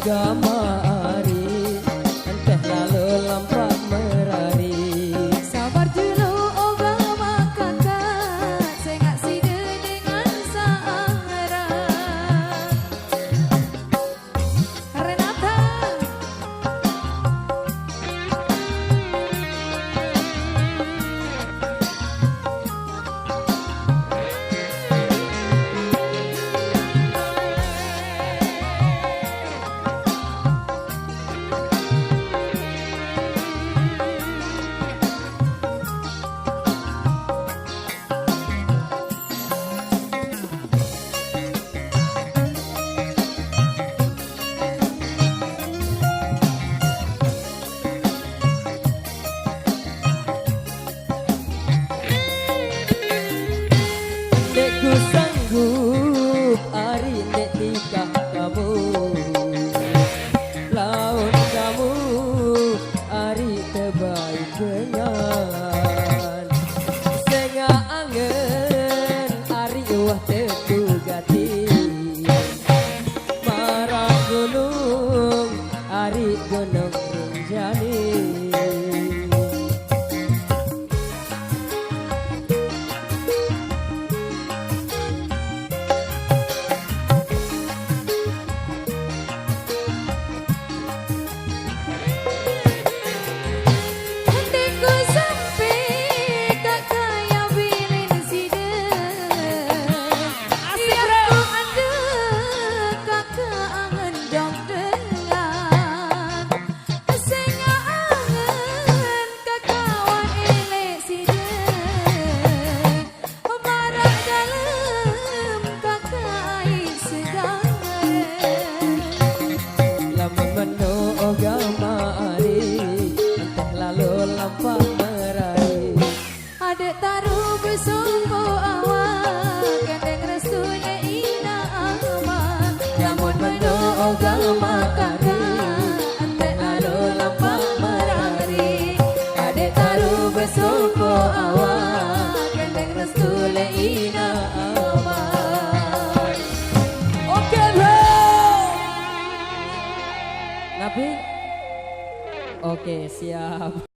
agama ari enteh lalu lampak merari. Sabar dulu agama kakak, saya nggak sida dengan seangara. Renata. Ku sanggup ari nek nikah kamu, laun kamu ari terbaik kenyan. Senga angen ari wah tetugati, marah gunung ari gunung Rinjani. Adek taruh bersumbu awak, gandeng restunya ina aman. Namun mendoa agama kakak, adek lalu lampak merari. Adek taruh bersumbu awak, gandeng restunya ina aman. Oke bro. Nabi. Oke siap.